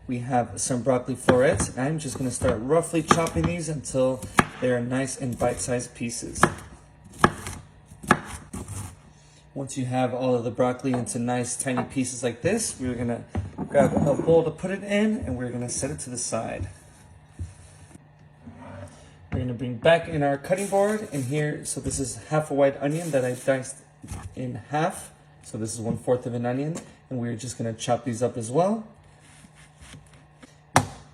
we have some broccoli florets. I'm just going to start roughly chopping these until they are nice and bite-sized pieces. Once you have all of the broccoli into nice tiny pieces like this, we're going to grab a bowl to put it in, and we're going to set it to the side. We're going to bring back in our cutting board, and here, so this is half a white onion that I diced in half. So this is 1/4 of an onion, and we're just going to chop these up as well.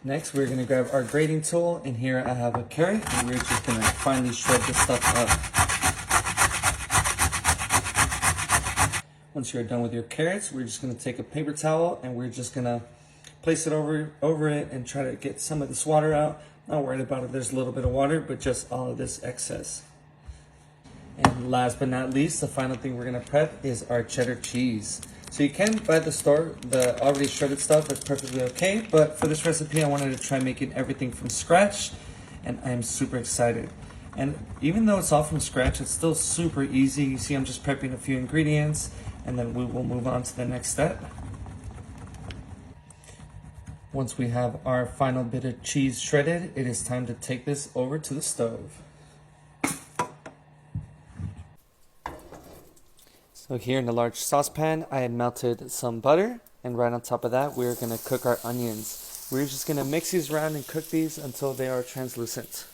Next, we're going to grab our grating tool, and here I have a carrot, and we're just going to finely shred this stuff up. Once you're done with your carrots, we're just going to take a paper towel, and we're just going to place it over it and try to get some of this water out. Not worried about it, there's a little bit of water, but just all of this excess. And last but not least, the final thing we're going to prep is our cheddar cheese. So you can buy at the store the already shredded stuff, that's perfectly okay. But for this recipe, I wanted to try making everything from scratch, and I'm super excited. And even though it's all from scratch, it's still super easy. You see, I'm just prepping a few ingredients, and then we will move on to the next step. Once we have our final bit of cheese shredded, it is time to take this over to the stove. So here in a large saucepan, I had melted some butter, and right on top of that, we're going to cook our onions. We're just going to mix these around and cook these until they are translucent.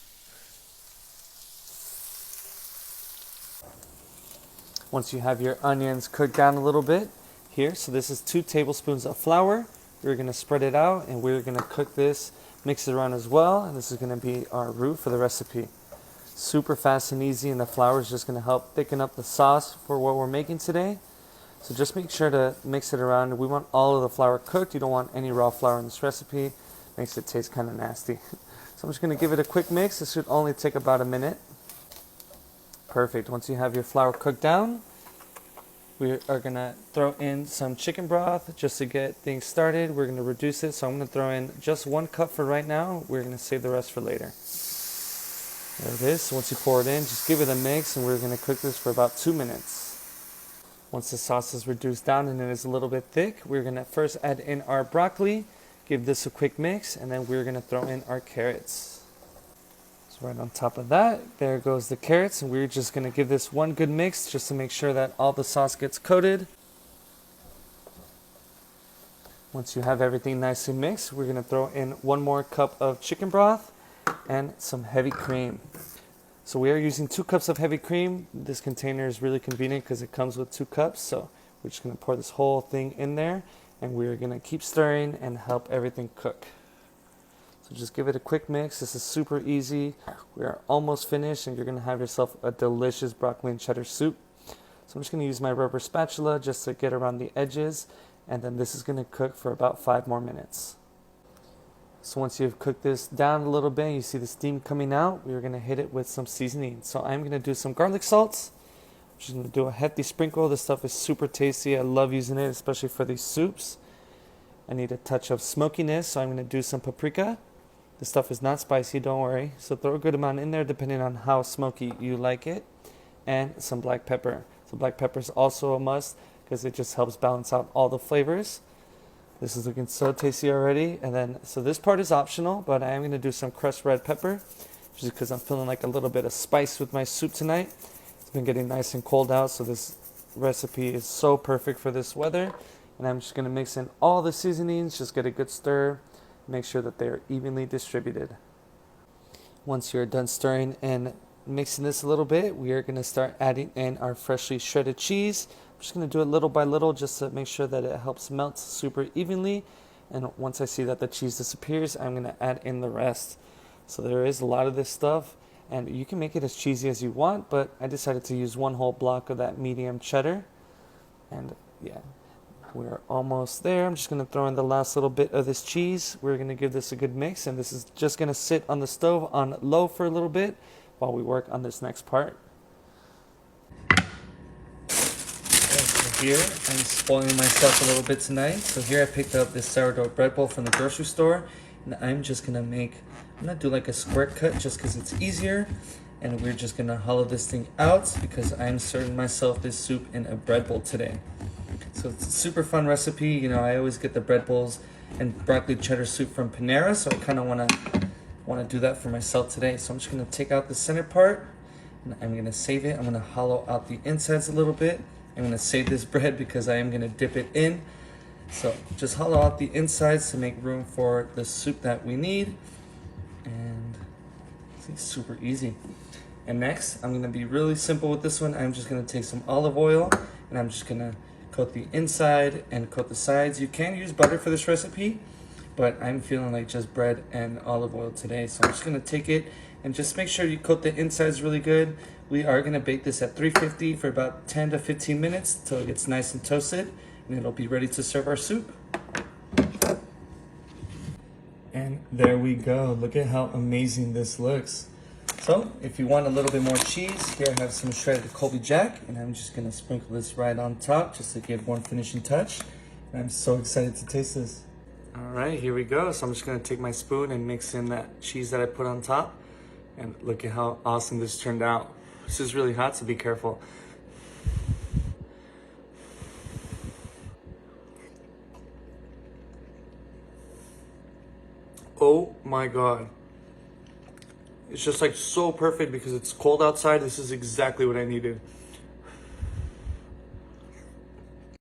Once you have your onions cooked down a little bit, here, so this is 2 tablespoons of flour. We're going to spread it out, and we're going to cook this, mix it around as well, and this is going to be our roux for the recipe. Super fast and easy, and the flour is just going to help thicken up the sauce for what we're making today. So just make sure to mix it around. We want all of the flour cooked. You don't want any raw flour in this recipe. Makes it taste kind of nasty. So I'm just going to give it a quick mix. This should only take about a minute. Perfect. Once you have your flour cooked down, we are going to throw in some chicken broth just to get things started. We're going to reduce it, so I'm going to throw in just 1 cup for right now. We're going to save the rest for later. There it is. So once you pour it in, just give it a mix, and we're going to cook this for about 2 minutes. Once the sauce is reduced down and it is a little bit thick, we're going to first add in our broccoli, give this a quick mix, and then we're going to throw in our carrots. So right on top of that, there goes the carrots, and we're just going to give this one good mix just to make sure that all the sauce gets coated. Once you have everything nicely mixed, we're going to throw in 1 more cup of chicken broth and some heavy cream. So we are using 2 cups of heavy cream. This container is really convenient because it comes with 2 cups. So we're just going to pour this whole thing in there, and we're going to keep stirring and help everything cook. So just give it a quick mix. This is super easy. We are almost finished, and you're going to have yourself a delicious broccoli and cheddar soup. So I'm just going to use my rubber spatula just to get around the edges, and then this is going to cook for about 5 more minutes. So once you've cooked this down a little bit, you see the steam coming out, we're going to hit it with some seasoning. So I'm going to do some garlic salts. I'm just going to do a hefty sprinkle. This stuff is super tasty. I love using it, especially for these soups. I need a touch of smokiness, so I'm going to do some paprika. This stuff is not spicy, don't worry. So throw a good amount in there depending on how smoky you like it. And some black pepper. So black pepper is also a must because it just helps balance out all the flavors. This is looking so tasty already. And then, so this part is optional, but I am going to do some crushed red pepper, just because I'm feeling like a little bit of spice with my soup tonight. It's been getting nice and cold out, so this recipe is so perfect for this weather. And I'm just going to mix in all the seasonings, just get a good stir, make sure that they're evenly distributed. Once you're done stirring and mixing this a little bit, we are going to start adding in our freshly shredded cheese. I'm just going to do it little by little just to make sure that it helps melt super evenly. And once I see that the cheese disappears, I'm going to add in the rest. So there is a lot of this stuff, and you can make it as cheesy as you want, but I decided to use 1 whole block of that medium cheddar. And yeah, we're almost there. I'm just going to throw in the last little bit of this cheese. We're going to give this a good mix, and this is just going to sit on the stove on low for a little bit while we work on this next part. Here, I'm spoiling myself a little bit tonight. So here I picked up this sourdough bread bowl from the grocery store, and I'm just gonna do like a square cut just because it's easier, and we're just gonna hollow this thing out because I'm serving myself this soup in a bread bowl today. So it's a super fun recipe. You know, I always get the bread bowls and broccoli cheddar soup from Panera, so I kind of want to do that for myself today. So I'm just gonna take out the center part, and I'm gonna save it. I'm gonna hollow out the insides a little bit. I'm gonna save this bread because I am gonna dip it in. So just hollow out the insides to make room for the soup that we need. And it's super easy. And next, I'm gonna be really simple with this one. I'm just gonna take some olive oil and I'm just gonna coat the inside and coat the sides. You can use butter for this recipe, but I'm feeling like just bread and olive oil today. So I'm just gonna take it and just make sure you coat the insides really good. We are gonna bake this at 350 for about 10 to 15 minutes until it gets nice and toasted, and it'll be ready to serve our soup. And there we go. Look at how amazing this looks. So if you want a little bit more cheese, here I have some shredded Colby Jack, and I'm just gonna sprinkle this right on top just to give one finishing touch. And I'm so excited to taste this. All right, here we go. So I'm just gonna take my spoon and mix in that cheese that I put on top. And look at how awesome this turned out. This is really hot, so be careful. Oh my God. It's just like so perfect because it's cold outside. This is exactly what I needed.